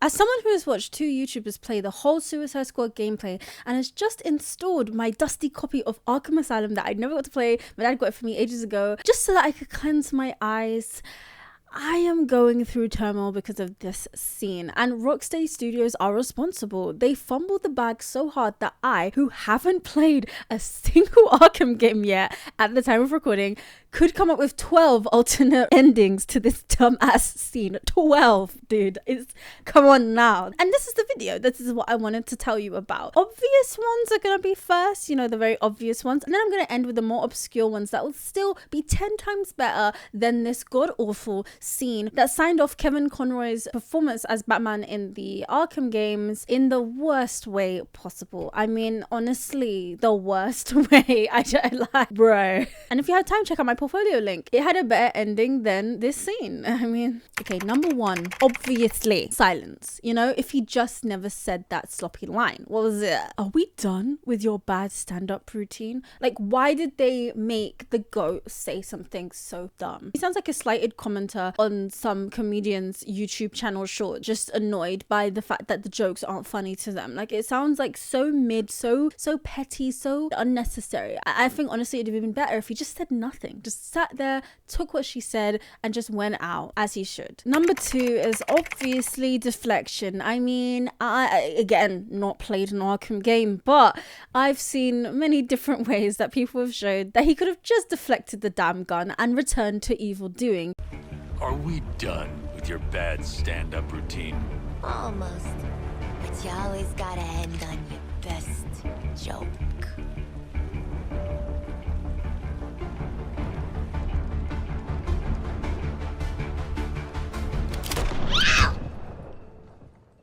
As someone who has watched 2 YouTubers play the whole Suicide Squad gameplay and has just installed my dusty copy of Arkham Asylum that I never got to play, my dad got it for me ages ago, just so that I could cleanse my eyes, I am going through turmoil because of this scene, and Rocksteady Studios are responsible. They fumbled the bag so hard that I, who haven't played a single Arkham game yet at the time of recording, could come up with 12 alternate endings to this dumbass scene. 12, dude. Come on now. And this is the video. This is what I wanted to tell you about. Obvious ones are gonna be first, the very obvious ones, and then I'm gonna end with the more obscure ones that will still be 10 times better than this god-awful scene that signed off Kevin Conroy's performance as Batman in the Arkham games in the worst way possible. I mean, honestly, the worst way. Bro. And if you have time, check out my portfolio link. It had a better ending than this scene. I mean, okay, number 1, obviously silence. If he just never said that sloppy line, what was it? Are we done with your bad stand-up routine? Like, why did they make the goat say something so dumb? He sounds like a slighted commenter on some comedian's YouTube channel short, just annoyed by the fact that the jokes aren't funny to them. Like, it sounds like so mid, so petty, so unnecessary. I think honestly it'd have been better if he just said nothing, just sat there, took what she said, and just went out as he should. Number 2 is obviously Deflection. I mean, I again, not played an Arkham game, but I've seen many different ways that people have showed that he could have just deflected the damn gun and returned to evil doing. Are we done with your bad stand-up routine? Almost. But you always gotta end on your best joke.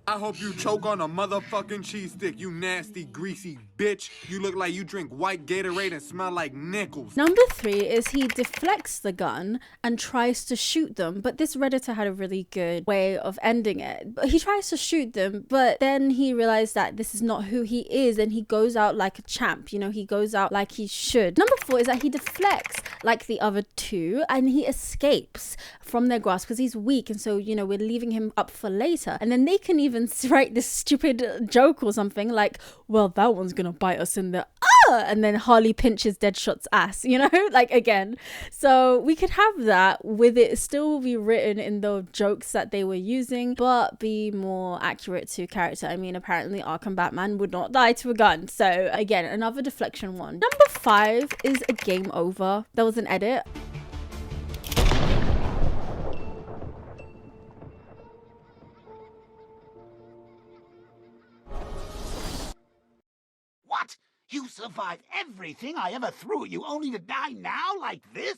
I hope you choke on a motherfucking cheese stick, you nasty, greasy bitch. You look like you drink white Gatorade and smell like nickels. Number 3 is he deflects the gun and tries to shoot them, but this Redditor had a really good way of ending it. He tries to shoot them, but then he realized that this is not who he is, and he goes out like a champ. He goes out like he should. Number 4 is that he deflects like the other 2, and he escapes from their grasp because he's weak, and so we're leaving him up for later, and then they can even write this stupid joke or something like, well, that one's gonna bite us in the and then Harley pinches Deadshot's ass, like, again. So we could have that with it still be written in the jokes that they were using, but be more accurate to character. I mean, apparently Arkham Batman would not die to a gun, so again, another Deflection one. Number 5 is a game over. There was an edit. What? You survived everything I ever threw at you only to die now like this?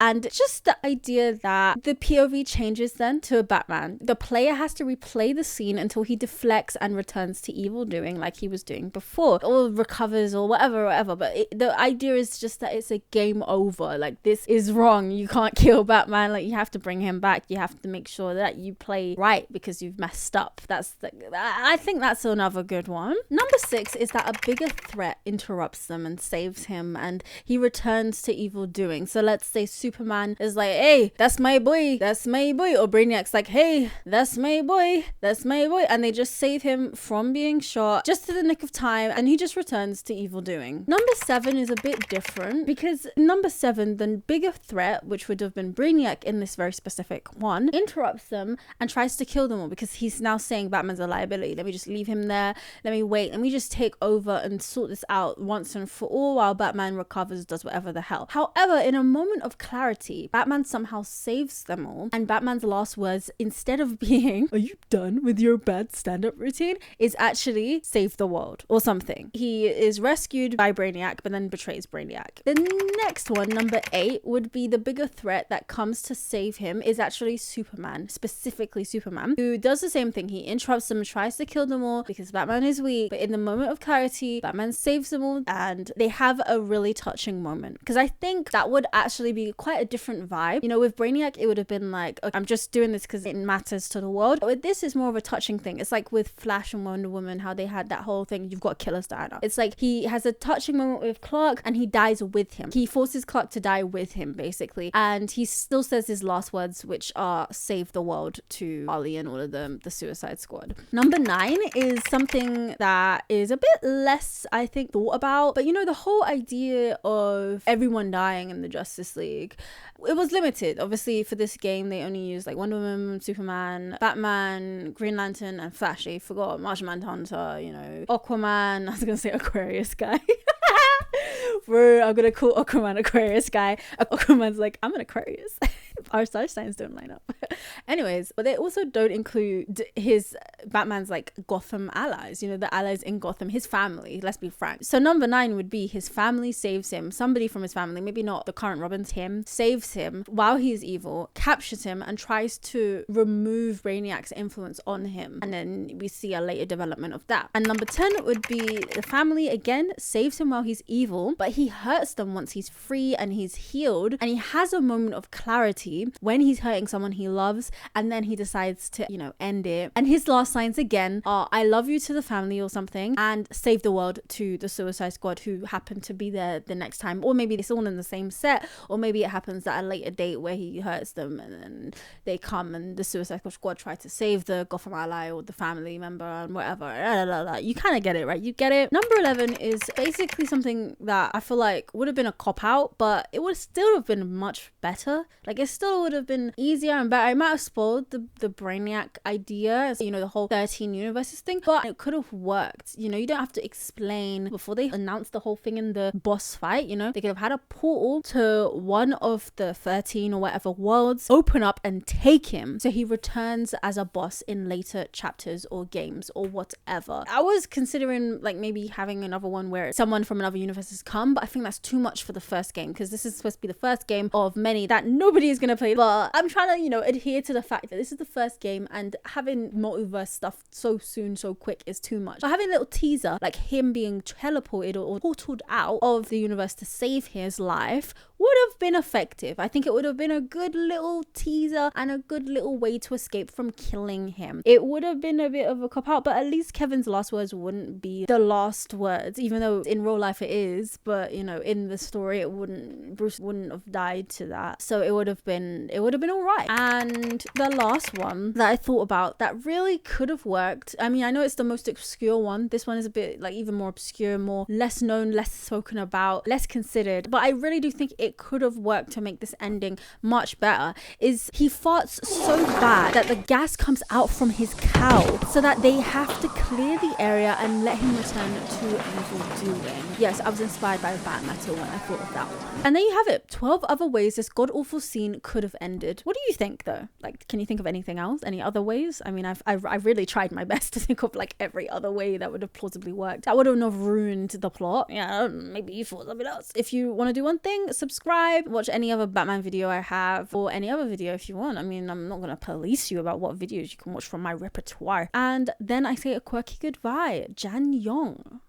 And just the idea that the POV changes then to a Batman. The player has to replay the scene until he deflects and returns to evil doing like he was doing before, or recovers or whatever. But the idea is just that it's a game over. Like, this is wrong. You can't kill Batman. Like, you have to bring him back. You have to make sure that you play right because you've messed up. I think that's another good one. Number 6 is that a bigger threat interrupts them and saves him, and he returns to evil doing. So let's say Superman is like, hey, that's my boy, or Brainiac's like, hey, that's my boy, and they just save him from being shot just in the nick of time, and he just returns to evil doing. Number 7 is a bit different because number 7, the bigger threat, which would have been Brainiac in this very specific one, interrupts them and tries to kill them all because he's now saying Batman's a liability. Let me just leave him there, let me just take over and sort this out once and for all while Batman recovers, does whatever the hell. However, in a moment of clarity, Batman somehow saves them all, and Batman's last words, instead of being, are you done with your bad stand-up routine, is actually save the world or something. He is rescued by Brainiac but then betrays Brainiac. The next one, number 8, would be the bigger threat that comes to save him is actually Superman, specifically Superman, who does the same thing. He interrupts them, tries to kill them all because Batman is weak, but in the moment of clarity, Batman saves them all, and they have a really touching moment because I think that would actually be quite quite a different vibe. You know, with Brainiac, it would have been like, okay, I'm just doing this because it matters to the world. But with this, it's more of a touching thing. It's like with Flash and Wonder Woman, how they had that whole thing, you've got to kill us, Diana. It's like he has a touching moment with Clark and he dies with him. He forces Clark to die with him, basically. And he still says his last words, which are save the world, to Harley and all of them, the Suicide Squad. Number 9 is something that is a bit less, I think, thought about. But you know, the whole idea of everyone dying in the Justice League, it was limited. Obviously, for this game, they only used like Wonder Woman, Superman, Batman, Green Lantern, and Flash. They forgot Martian Manhunter, you know, Aquaman. I was gonna say Aquarius guy. Bro, I'm gonna call Aquaman Aquarius guy. Aquaman's like, I'm an Aquarius. Our star signs don't line up. Anyways, but they also don't include his Batman's like Gotham allies, you know, the allies in Gotham, his family, let's be frank. So number 9 would be his family saves him. Somebody from his family, maybe not the current Robin's him, saves him while he's evil, captures him, and tries to remove Brainiac's influence on him. And then we see a later development of that. And number 10 would be the family again saves him while he's evil, but he hurts them once he's free and he's healed. And he has a moment of clarity when he's hurting someone he loves, and then he decides to, you know, end it. And his last lines again are I love you to the family or something, and save the world to the Suicide Squad who happen to be there the next time. Or maybe it's all in the same set, or maybe it happens at a later date where he hurts them and then they come and the Suicide Squad try to save the Gotham ally or the family member and whatever. You kind of get it, right? You get it. Number 11 is basically something that I feel like would have been a cop-out, but it would still have been much better. Like, it still would have been easier and better. It might have spoiled the Brainiac idea, you know, the whole 13 universes thing, but it could have worked. You know, you don't have to explain before they announce the whole thing in the boss fight. You know, they could have had a portal to one of the 13 or whatever worlds open up and take him, so he returns as a boss in later chapters or games or whatever. I was considering like maybe having another one where someone from another universe has come, but I think that's too much for the first game, because this is supposed to be the first game of many that nobody is gonna play. But I'm trying to, you know, adhere to the fact that this is the first game, and having multiverse stuff so soon, so quick is too much. But having a little teaser like him being teleported or portaled out of the universe to save his life would have been effective. I think it would have been a good little teaser and a good little way to escape from killing him. It would have been a bit of a cop out, but at least Kevin's last words wouldn't be the last words, even though in real life it is. But you know, in the story, Bruce wouldn't have died to that, so it would have been all right. And the last one that I thought about that really could have worked, I mean, I know it's the most obscure one. This one is a bit like even more obscure, more less known, less spoken about, less considered, but I really do think it could have worked to make this ending much better. Is he farts so bad that the gas comes out from his cowl, so that they have to clear the area and let him return to evil doing. Yes, I was inspired by Bat Metal when I thought of that one. And there you have it, 12 other ways this god-awful scene could have ended. What do you think though? Like, can you think of anything else? Any other ways? I mean, I've really tried my best to think of like every other way that would have plausibly worked. That wouldn't have ruined the plot. Yeah, maybe you thought something else. If you want to do one thing, subscribe, watch any other Batman video I have, or any other video if you want. I mean, I'm not gonna police you about what videos you can watch from my repertoire. And then I say a quirky goodbye. Jan Yong.